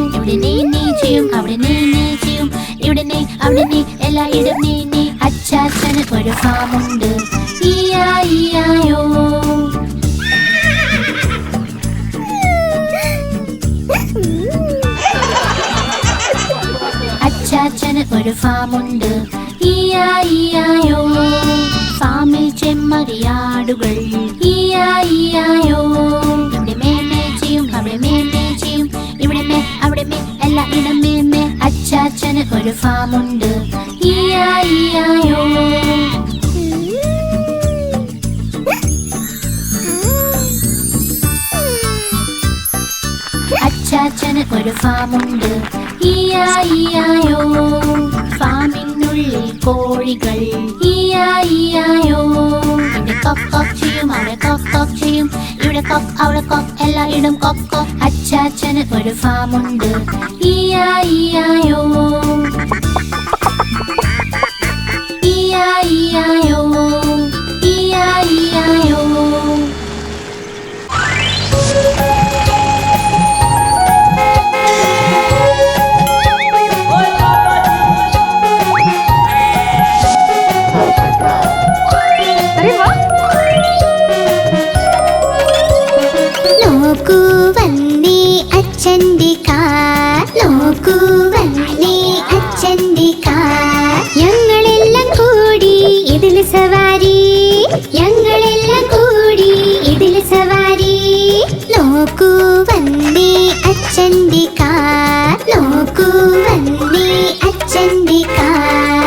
ഇവിടെ നീ ചെയ്യും അവിടെ നീ ചെയ്യും ഇവിടെ നീ അവിടെ നീ എല്ലായിടം നീ അച്ചാച്ചന് ഒരു ഫാമുണ്ട് ഇയായിയായോ അച്ചാച്ചന് ഒരു ഫാമുണ്ട് ഇയായിയായോ ഫാമിൽ ചെമ്മരിയാടുകൾ ഇയായിയായോ ഇവിടെ മേമേ ചെയ്യും അവിടെ മേമേ ചെയ്യും ഇവിടെ മേ അവിടെ മേ എല്ലായിടം മേമേ അച്ചാച്ചന് ഒരു ഫാമുണ്ട് ഇയായിയായോ അച്ചാച്ചന് ഒരു ഫാമുണ്ട് ഇയായിയായോ ഫാമിനുള്ളിൽ കോഴികൾ ഇയായിയായോ ഇവിടെ കൊക്ക് കൊക്ക് ചെയ്യും അവിടെ കൊക്ക് കൊക്ക് ചെയ്യും ഇവിടെ കൊക്ക് അവിടെ കൊക്ക് എല്ലായിടം കൊക്ക് കൊക്ക് അച്ചാച്ചന് ഒരു ഫാമുണ്ട് ഇയായിയായോ ഇയായിയായോ ഇയായിയായോ നോക്കൂ വന്നേ അച്ഛന്റെ കാർ നോക്കൂ വന്നേ അച്ഛന്റെ കാർ ഞങ്ങളെല്ലാം കൂടി ഇതിൽ സവാരി ഞങ്ങളെല്ലാം കൂടി ഇതിൽ സവാരി നോക്കൂ വന്നേ അച്ഛന്റെ കാർ നോക്കൂ വന്നേ അച്ഛന്റെ കാർ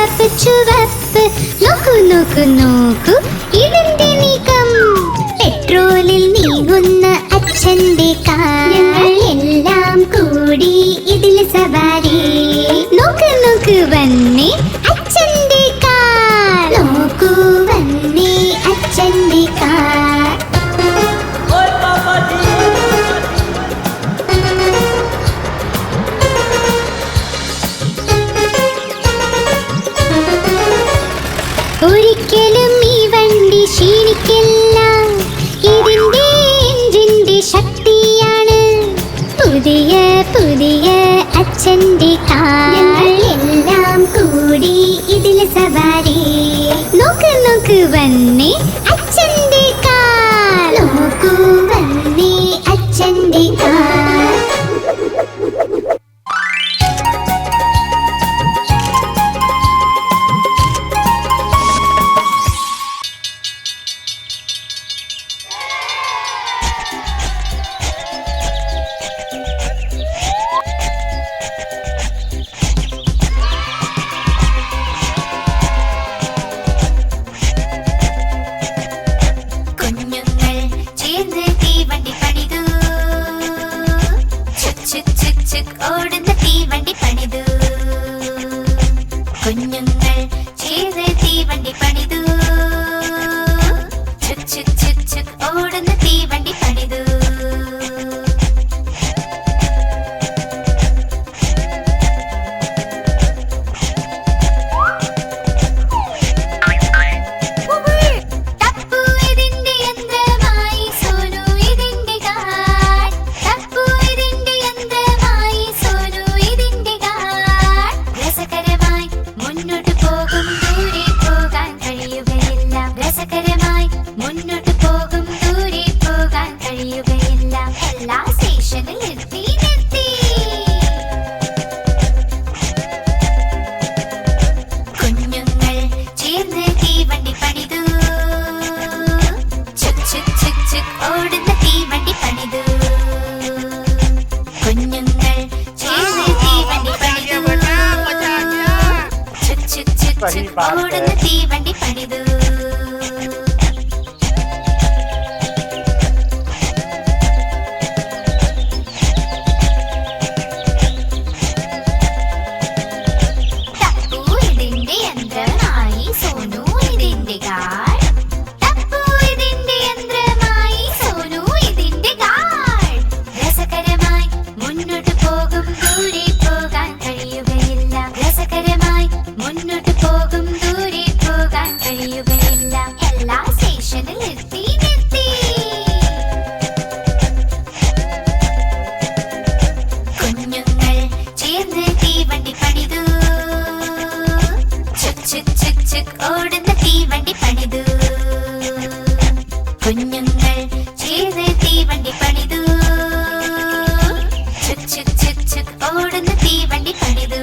ചുവപ്പ് ചുവപ്പ് നോക്കൂ നോക്കൂ നോക്കൂ ഇതിന്റെ നീക്കം പെട്രോളിൽ നീങ്ങുന്ന അച്ഛന്റെ കാർ ഞങ്ങൾ എല്ലാം കൂടി ഇതിൽ സവാരി നോക്ക് നോക്ക് വന്നേ അച്ഛന്റെ കാർ നോക്കൂ വന്നേ അച്ഛന്റെ കാർ ഒരിക്കലും ഈ വണ്ടി ക്ഷീണിക്കില്ല ഇതിന്റെ എഞ്ചിന്റെ ശക്തിയാണ് പുതിയ പുതിയ അച്ഛന്റെ കാർ ഞങ്ങൾ എല്ലാം കൂടി ഇതിൽ സവാരി നോക്ക് നോക്ക് വന്നേ അച്ഛന്റെ കാർ നോക്കൂ വന്നേ അച്ഛന്റെ കാർ ഓടുന്ന തീവണ്ടി പണിതു കുഞ്ഞുങ്ങൾ ചേർന്ന് തീവണ്ടി പണിതു ചുക് ചുക് ചുക് ചുക് ഓടുന്ന തീവണ്ടി പണിതു മുന്നോട്ട് പോകും ദൂരെ പോകാൻ കഴിയുകയില്ല എല്ലാ സ്റ്റേഷനിൽ നിർത്തി നിർത്തി കുഞ്ഞുങ്ങൾ ചേർന്ന് തീവണ്ടി പണിതു ചുക് ചുക് ചുക് ചുക് ഓടുന്ന തീവണ്ടി പണിതു കുഞ്ഞുങ്ങൾ ചേർന്ന് തീവണ്ടി പണിതു ചുക് ചുക് ചുക് ചുക് ഓടുന്ന തീവണ്ടി പണിതു മുന്നോട്ട് പോകും ദൂരെ പോകാൻ കഴിയുകയില്ല എല്ലാ സ്റ്റേഷനിൽ നിർത്തി നിർത്തി കുഞ്ഞുങ്ങൾ ചേർന്ന് തീവണ്ടി പണിതു ചുക് ചുക് ചുക് ചുക് ഓടുന്ന തീവണ്ടി പണിതു കുഞ്ഞുങ്ങൾ ചേർന്ന് തീവണ്ടി പണിതു ചുക് ചുക് ചുക് ചുക് ഓടുന്ന തീവണ്ടി പണിതു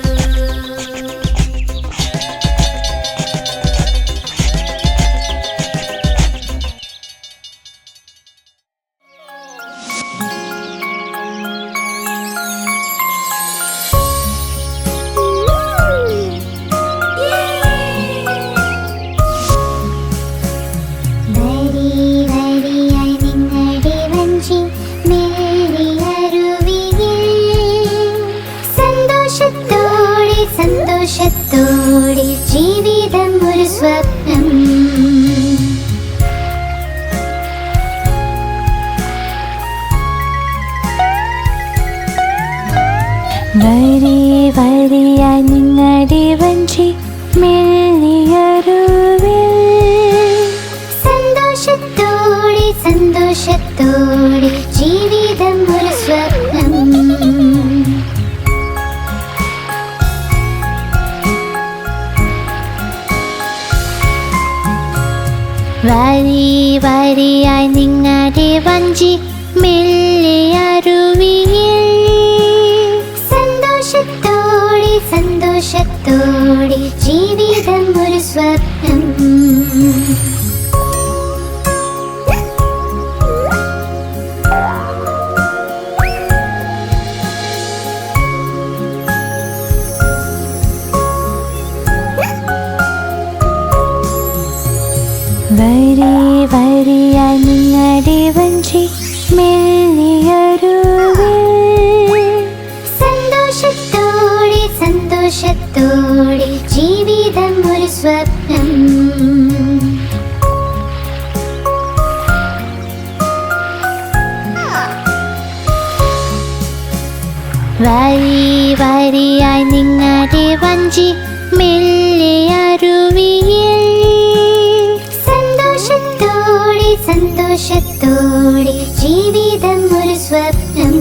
സന്തോഷത്തോടെ ജീവിതം ഒരു സ്വപ്നം വരി വരിയായി നിങ്ങളുടെ വഞ്ചി മെല്ലിയരുവിൽ സന്തോഷത്തോടെ സന്തോഷത്തോടെ ജീവിതം ഒരു സ്വപ്നം വരി വരിയായി നിങ്ങളുടെ വഞ്ചി മെല്ലിയരുവിൽ സന്തോഷത്തോടെ സന്തോഷത്തോടെ ജീവിതം ഒരു സ്വപ്നം സന്തോഷത്തോടെ ജീവിതം ഒരു സ്വപ്നം. വരി വരിയായി നിങ്ങളുടെ വഞ്ചി മെല്ലെ അരുവിയിൽ സന്തോഷത്തോടെ സന്തോഷത്തോടെ ജീവിതം ഒരു സ്വപ്നം.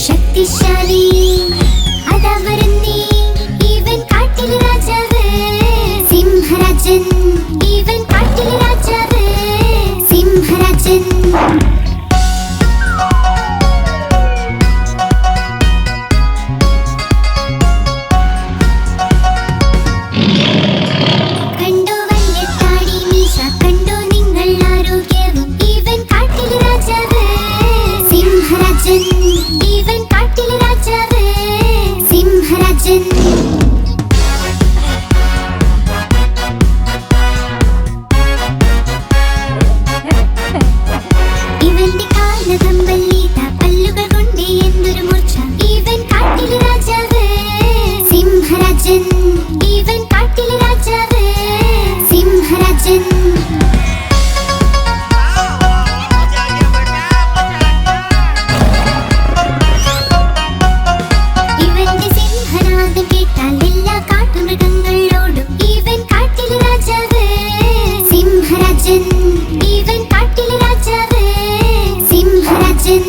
ശക്തിശാലി അതവരുന്നേ ഇവൻ കാട്ടിലെ രാജാവ് സിംഹരാജൻ. ഇവൻ കാട്ടിലെ രാജാവ് സിംഹരാജൻ. കണ്ടോ വലിയ താടി മീശ, കണ്ടോ നിങ്ങൾ ആരോഗ്യവും. ഇവൻ കാട്ടിലെ രാജാവ് സിംഹരാജൻ. ഇവൻ കാട്ടിലെ രാജാവ് സിംഹരാജൻ. ഇവന്റെ കാലകമ്പല്ലീത പല്ലുകൾ കൊണ്ട് എന്തൊരു മൂർച്ച. ഇവൻ കാട്ടിലെ രാജാവ് സിംഹരാജൻ. ഇവൻ കാട്ടിലെ രാജാവ് സിംഹരാജൻ. ഇവന്റെ സിംഹനാദം കേട്ടാൽ എല്ലാ കാട്ടുമൃഗങ്ങളോടും. ഇവൻ കാട്ടിലെ രാജാവ് സിംഹരാജൻ. ഇവൻ കാട്ടിലെ രാജാവ് സിംഹരാജൻ.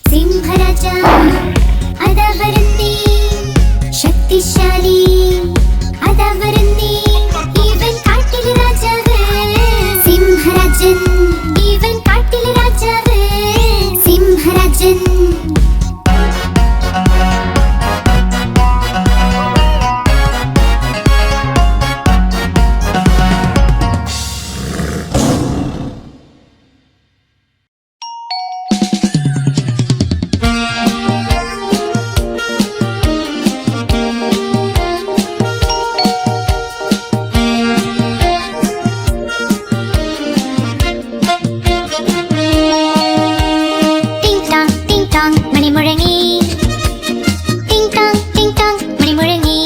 സിംഹരാജ അതവരുന്നേ ശക്തിശാലി അതവരുന്നേ ഇവൻ കാട്ടിലെ രാജാവ് സിംഹരാജൻ. ഇവൻ കാട്ടിലെ രാജാവ് സിംഹരാജൻ. ടിങ് ടോങ് മണി മുഴങ്ങി. ടിങ് ടോങ് മണി മുഴങ്ങി.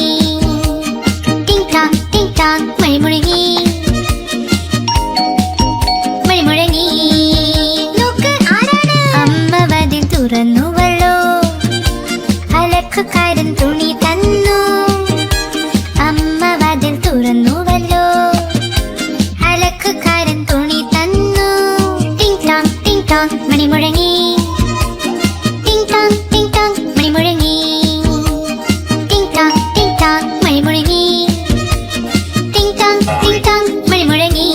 ടിങ് ടോങ് മണി മുഴങ്ങി. മണി മുഴങ്ങി. നോക്ക് ആരാണ്? അമ്മ വാതിൽ തുറന്നുവല്ലോ. അലക്കുകാരൻ തുണി തന്നു. അമ്മ വാതിൽ തുറന്നുവല്ലോ. അലക്കുകാരൻ തുണി തന്നു. ടിങ് ടോങ് മണി മുഴങ്ങി. ടിങ് ടോങ് മണി മുഴങ്ങി. ടിങ് ടോങ് മണി മുഴങ്ങി. ടിങ് ടോങ് മണി മുഴങ്ങി.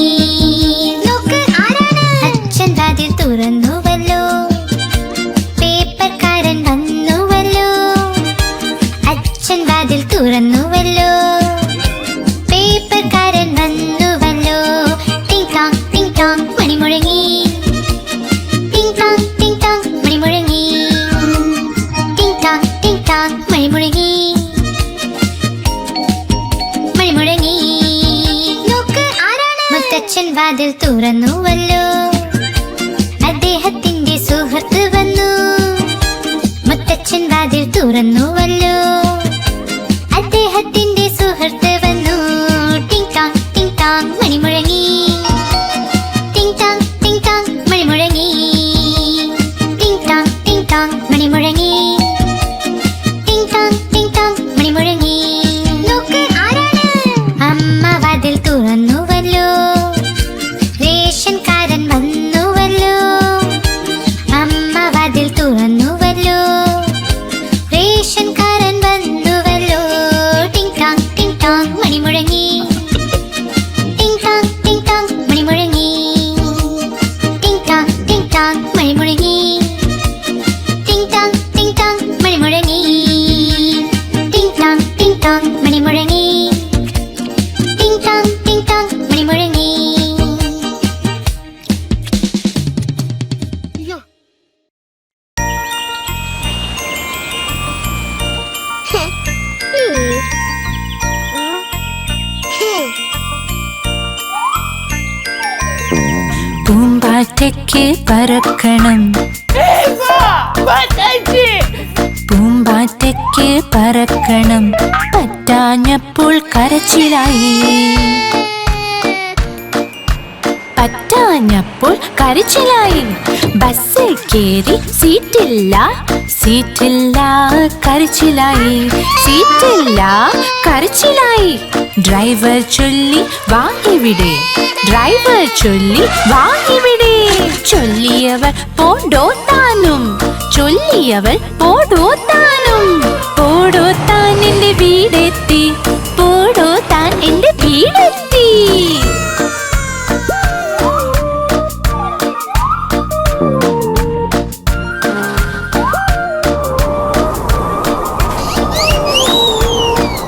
നോക്ക് ആരാണ്? അച്ഛൻ വാതിൽ തുറന്നുവല്ലോ. പേപ്പർക്കാരൻ വന്നുവല്ലോ. അച്ഛൻ വാതിൽ തുറന്നുവല്ലോ. പേപ്പർക്കാരൻ വന്നുവല്ലോ. ടിങ് ടോങ് മണി മുഴങ്ങി. ടിങ് ടോങ് മണി മുഴങ്ങി. ടിങ് ടോങ് മണി മുഴങ്ങി. മണി മുഴങ്ങി. നോക്ക് ആരാണ്? മുത്തച്ഛൻ വാതിൽ തുറന്നുവല്ലോ. അദ്ദേഹത്തിന്റെ സുഹൃത്ത് വന്നു. മുത്തച്ഛൻ വാതിൽ തുറന്നുവല്ലോ. അദ്ദേഹത്തിന്റെ സുഹൃത്ത് വന്നു. ടിങ് ടോങ് മണി മുഴങ്ങി. ടിങ് ടോങ് മണി മുഴങ്ങി. ടിങ് ടോങ് മണി മുഴങ്ങി. ടിങ് ടോങ് മണി മുഴങ്ങി. നോക്ക് ആരാണ്? അമ്മ വാതിൽ തുറന്നുവല്ലോ. റേഷൻകാരൻ വന്നുവല്ലോ. അമ്മ വാതിൽ തുറന്നുവല്ലോ. റേഷൻകാരൻ പൂമ്പാറ്റയ്ക്ക് പറക്കണം, പൂമ്പാറ്റയ്ക്ക് പറക്കണം, പറ്റാഞ്ഞപ്പോൾ കരച്ചിലായി, പറ്റാഞ്ഞപ്പോൾ കരച്ചിലായി. ബസ്സിൽ കേറി സീറ്റില്ല, സീറ്റില്ല കരച്ചിലായി, സീറ്റില്ല കരച്ചിലായി. ഡ്രൈവർ ചൊല്ലി വാ ഇവിടെ, ഡ്രൈവർ ചൊല്ലി വാ ഇവിടെ. ചൊല്ലിയവൾ പോടോ താനും, ചൊല്ലിയവൾ പോടോ താനും. പോടോ താൻ എന്റെ വീടെത്തി, പോടോ താൻ എന്റെ വീടെത്തി.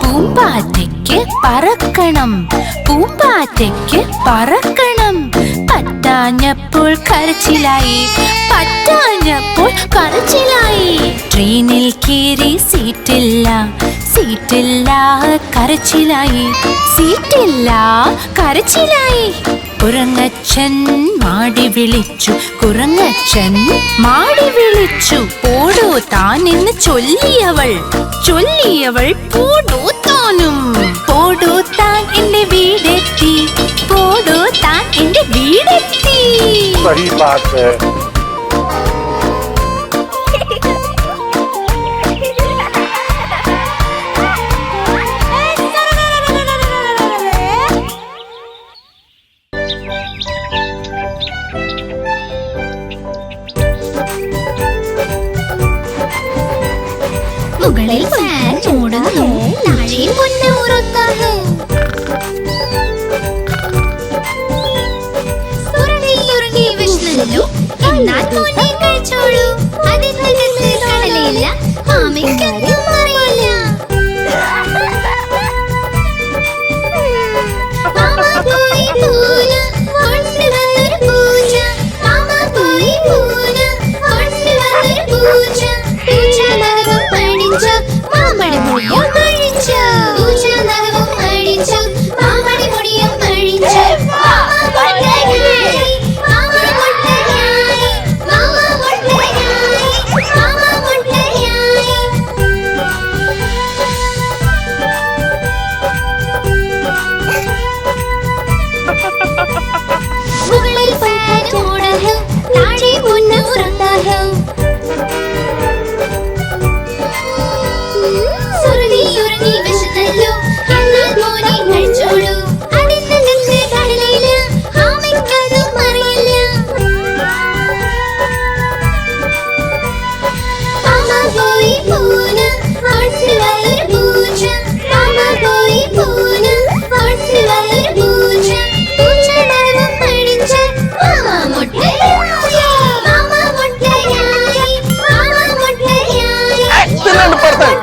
പൂമ്പാറ്റയ്ക്ക് പറക്കണം, പൂമ്പാറ്റയ്ക്ക് പറക്കണം, പറ്റാഞ്ഞപ്പോൾ കരച്ചിലായി, പറ്റാഞ്ഞപ്പോൾ കരച്ചിലായി. ട്രെയിനിൽ കേറി സീറ്റില്ല, സീറ്റില്ല കരച്ചിലായി, സീറ്റില്ല കരച്ചിലായി. കുരങ്ങച്ചൻ മാടി വിളിച്ചു, കുരങ്ങച്ചൻ മാടി വിളിച്ചു. പോടോ താൻ എന്ന് ചൊല്ലിയവൾ, ചൊല്ലിയവൾ പോടോ താനും. പോടോ താൻ എന്റെ വീടെത്തി, പോടോ താൻ എന്റെ വീടെത്തി. सही बात है. മുകളിൽ ഫാൻ ഓടുന്നു, താഴെ പൊന്ന് ഉറങ്ങുന്നു. ഉറങ്ങി വിഷ്ണല്ലോ, എന്നാൽ മോനെ കഴിച്ചോളൂ. അതിനകത്ത് കടലയില്ല, മാമയ്ക്കൊന്നും അറിയില്ല. മാമ പോയി പൂന കൊണ്ടുവന്നൊരു പൂച്ച, മാമ പോയി പൂന കൊണ്ടുവന്നൊരു പൂച്ച. പൂച്ച നഖം അടിച്ചു, മാമടി മുടിയും അഴിച്ചു. പൂച്ച നഖം അടിച്ചു, മാമടി മുടിയും അഴിച്ചു. മാമ മുട്ടയായി, മാമ മുട്ടയായി, മാമ മുട്ടയായി, മാമ മുട്ടയായി. മുകളിൽ ഫാൻ ഓടുന്നു, താഴെ പൊന്ന് ഉറങ്ങുന്നു. ഉറങ്ങി വിശന്നല്ലോ, എന്നാൽ മോനെ കഴിച്ചോളൂ. അതിനകത്ത് കടലയില്ല, മാമയ്ക്കതും അറിയില്ല. മാമ പോയി പൂന കൊണ്ടുവന്നൊരു പൂച്ച, മാമ പോയി പൂന കൊണ്ടുവന്നൊരു പൂച്ച. പൂച്ച നഖം അടിച്ചു, മാമ മുട്ടയായി, മാമ മുട്ടയായി, മാമ മുട്ടയായി. Excellent person.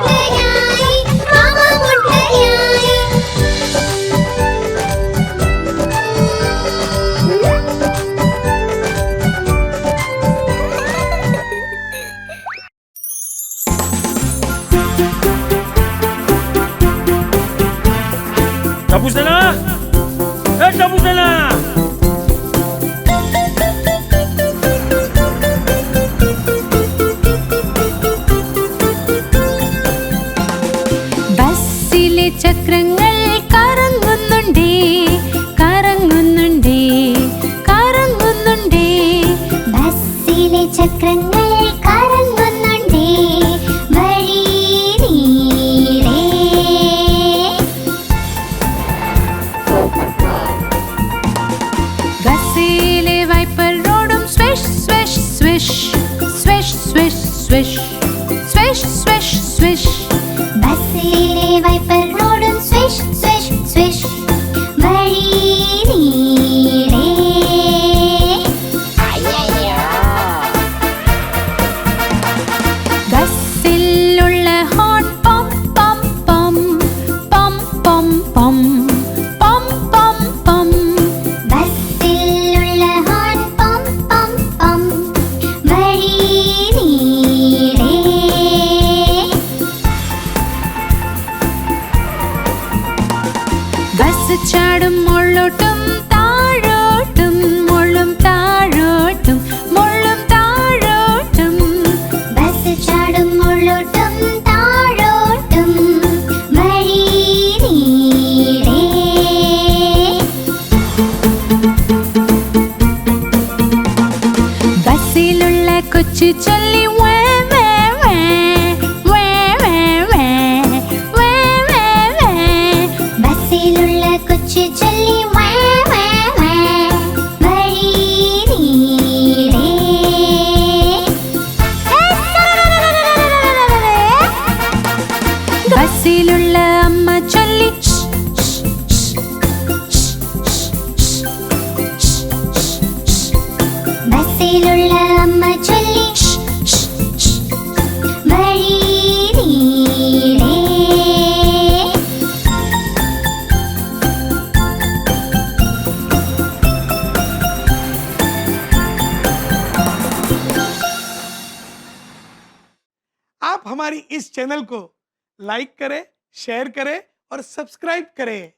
Tapos na na! Tapos na na! ബസ്സിലെ ചക്രങ്ങൾ കറങ്ങുന്നുണ്ടേ, കറങ്ങുന്നുണ്ടേ, കറങ്ങുന്നുണ്ടേ. ബസ്സിലെ ചക്രങ്ങൾ കറങ്ങുന്നുണ്ടേ, വഴി നീളെ. ബസ്സിലെ വൈപ്പർ റോഡും swish swish swish, swish swish swish, swish swish swish. ബസ്സിലെ വൈപ്പർ റോഡും സ്വിഷ് സ്വിഷ് സ്വിഷ്, വഴി നീളെ. ബസ്സിലുള്ള ഹോൺ പം പം പം, പം പം പം, പം പം പം. ബസ്സിലുള്ള ഹോൺ പം പം പം, വഴി കൊച്ചു ചൊല്ലി വേ വേ വേ വേ വേ വേ വേ വേ വേ. ബസ്സിലുള്ള കൊച്ചു ചൊല്ലി വേ വേ വേ വഴി നീളേ. ബസ്സിലുള്ള അമ്മ ചൊല്ലി ബസ്സിലുള്ള അമ്മ ചൊല്ലി വഴി നീളേ. आप हमारी इस चैनल को लाइक करें, शेयर करें और सब्सक्राइब करें।